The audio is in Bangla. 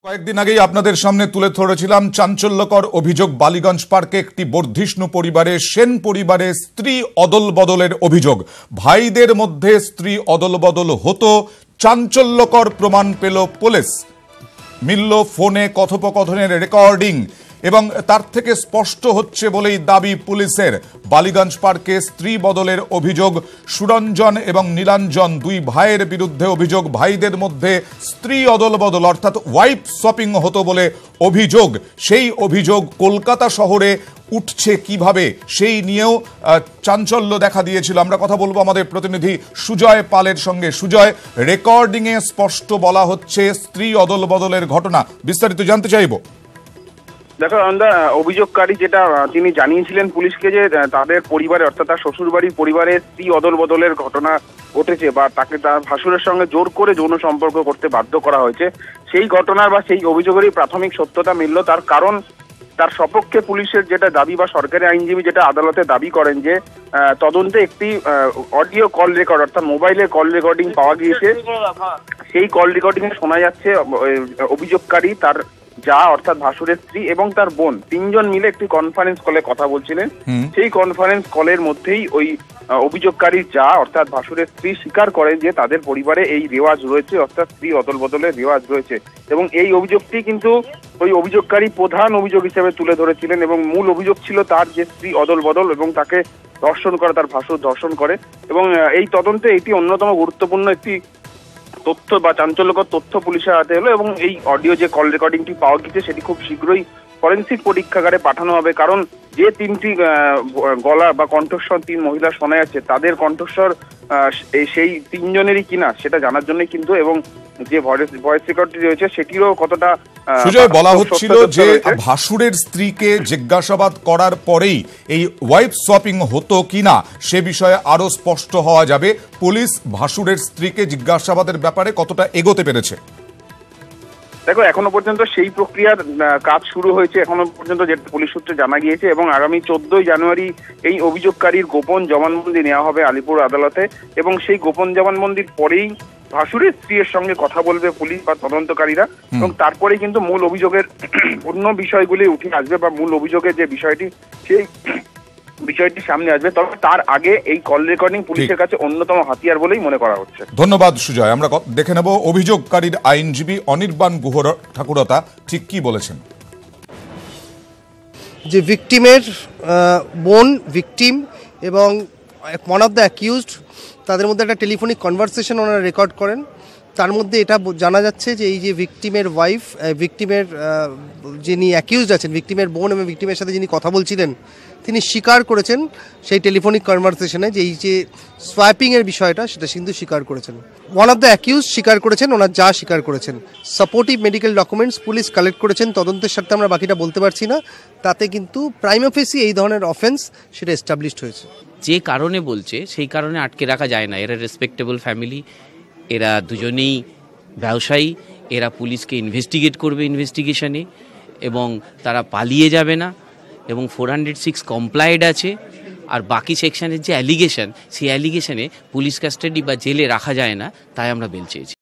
কয়েকদিন আগেই আপনাদের সামনে তুলে ধরেছিলাম চাঞ্চল্যকর অভিযোগ। বালিগঞ্জ পার্কে একটি বর্ধিষ্ণু পরিবারে সেন পরিবারে স্ত্রী অদল বদলের অভিযোগ। ভাইদের মধ্যে স্ত্রী অদল বদল হতো, চাঞ্চল্যকর প্রমাণ পেল পুলিশ। মিলল ফোনে কথোপকথনের রেকর্ডিং এবং তার থেকে স্পষ্ট হচ্ছে বলেই দাবি পুলিশের। বালিগঞ্জ পার্কে স্ত্রী বদলের অভিযোগ। সুরঞ্জন এবং নীলাঞ্জন দুই ভাইয়ের বিরুদ্ধে অভিযোগ। ভাইদের মধ্যে স্ত্রী অদল বদল অর্থাৎ ওয়াইফ শপিং হতো বলে অভিযোগ। সেই অভিযোগ কলকাতা শহরে উঠছে কিভাবে সেই নিয়েও চাঞ্চল্য দেখা দিয়েছিল। আমরা কথা বলবো আমাদের প্রতিনিধি সুজয় পালের সঙ্গে। সুজয়, রেকর্ডিংয়ে স্পষ্ট বলা হচ্ছে স্ত্রী অদল বদলের ঘটনা, বিস্তারিত জানতে চাইবো। দেখো আমরা অভিযোগকারী যেটা তিনি জানিয়েছিলেন পুলিশকে যে তাদের পরিবারে অর্থাৎ তার শ্বশুরবাড়ির পরিবারে স্ত্রী অদল বদলের ঘটনা ঘটেছে বা তাকে তার ভাসুরের সঙ্গে জোর করে যৌন সম্পর্ক করতে বাধ্য করা হয়েছে। সেই ঘটনার বা সেই অভিযোগেরই প্রাথমিক সত্যতা মিলল। তার কারণ তার সপক্ষে পুলিশের যেটা দাবি বা সরকারি আইনজীবী যেটা আদালতে দাবি করেন যে তদন্তে একটি অডিও কল রেকর্ড অর্থাৎ মোবাইলে কল রেকর্ডিং পাওয়া গিয়েছে। সেই কল রেকর্ডিং এ শোনা যাচ্ছে অভিযোগকারী, তার যা অর্থাৎ ভাসুরের স্ত্রী এবং তার বোন তিনজন মিলে একটি কনফারেন্স কলে কথা বলছিলেন। সেই কনফারেন্স কলের মধ্যেই ওই অভিযোগকারী যা অর্থাৎ ভাসুরের স্ত্রী স্বীকার করেন যে তাদের পরিবারে এই রেওয়াজ রয়েছে অর্থাৎ স্ত্রী অদল বদলের রেওয়াজ রয়েছে এবং এই অভিযোগটি কিন্তু ওই অভিযোগকারী প্রধান অভিযোগ হিসেবে তুলে ধরেছিলেন এবং মূল অভিযোগ ছিল তার যে স্ত্রী অদল বদল এবং তাকে ধর্ষণ করে, তার ভাসুর ধর্ষণ করে। এবং এই তদন্তে এটি অন্যতম গুরুত্বপূর্ণ একটি তথ্য বা চাঞ্চল্যকর তথ্য পুলিশের হাতে এলো এবং এই অডিও যে কল রেকর্ডিংটি পাওয়া গেছে সেটি খুব শীঘ্রই ফরেন্সিক পরীক্ষাগারে পাঠানো হবে। কারণ যে তিনটি গলা বা কণ্ঠস্বর তিন মহিলা শোনা যাচ্ছে তাদের কণ্ঠস্বর সেই তিনজনেরই কিনা সেটা জানার জন্য কিন্তু এবং যে ভয়েস রেকর্ডটি রয়েছে সেটিরও কতটা সুজয় বলা হচ্ছিল যে ভাসুরের স্ত্রীকে জিজ্ঞাসাবাদ করার পরেই এই ওয়াইফ শপিং হতো কিনা সে বিষয়ে আরো স্পষ্ট হওয়া যাবে। পুলিশ ভাসুরের স্ত্রীকে জিজ্ঞাসাবাদের ব্যাপারে কতটা এগোতে পেরেছে? দেখো এখনো পর্যন্ত সেই প্রক্রিয়ার কাজ শুরু হয়েছে এখনো পর্যন্ত যেটা পুলিশ সূত্রে জানা গিয়েছে এবং আগামী 14 জানুয়ারি এই অভিযোগকারীর গোপন জবানবন্দি নেওয়া হবে আলিপুর আদালতে এবং সেই গোপন জবানবন্দির পরেই ভাসুরের স্ত্রীর সঙ্গে কথা বলবে পুলিশ বা তদন্তকারীরা এবং তারপরেই কিন্তু মূল অভিযোগের অন্য বিষয়গুলি উঠে আসবে বা মূল অভিযোগের যে বিষয়টি সেই বিষয়টি সামনে আসবে। তবে তার আগে এই কল রেকর্ডিং পুলিশের কাছে অন্যতম হাতিয়ার বলেই মনে করা হচ্ছে। ধন্যবাদ সুজয়। আমরা দেখে নেব অভিযোগকারীর আইনজীবী অনির্বাণ গুহ ঠাকুরতা ঠিক কি বলেছেন। যে ভিকটিমের বোন ভিকটিম এবং ওয়ান অফ দ্য অ্যাকিউজড তাদের মধ্যে একটা টেলিফোনিক কনভারসেশন ওনারা রেকর্ড করেন। তার মধ্যে এটা জানা যাচ্ছে যে এই যে ভিকটিমের ওয়াইফ, ভিকটিমের যিনি অ্যাকিউজড আছেন, ভিকটিমের বোন এবং ভিকটিমের সাথে যিনি কথা বলছিলেন তিনি স্বীকার করেছেন সেই টেলিফোনিক কনভারসেশনে যে এই যে সোয়াইপিংয়ের বিষয়টা সেটা কিন্তু স্বীকার করেছেন। ওয়ান অফ দ্য অ্যাকিউজড স্বীকার করেছেন, ওনার যা স্বীকার করেছেন। Supportive medical documents police collect করেছেন, তদন্তের সাথে আমরা বাকিটা বলতে পারছি না। তাতে কিন্তু প্রাইমা ফেসি এই ধরনের অফেন্স সেটা এস্টাবলিশড হয়েছে। যে কারণে বলছে সেই কারণে আটকে রাখা যায় না। এরা রেসপেক্টেবল ফ্যামিলি, এরা দুজনেই ব্যবসায়ী, এরা পুলিশকে ইনভেস্টিগেট করবে ইনভেস্টিগেশনে এবং তারা পালিয়ে যাবে না এবং 406 কমপ্লাইড আছে। আর বাকি সেকশনের যে অ্যালিগেশন সেই অ্যালিগেশনে পুলিশ কাস্টাডি বা জেলে রাখা যায় না, তাই আমরা বেল চেয়েছি।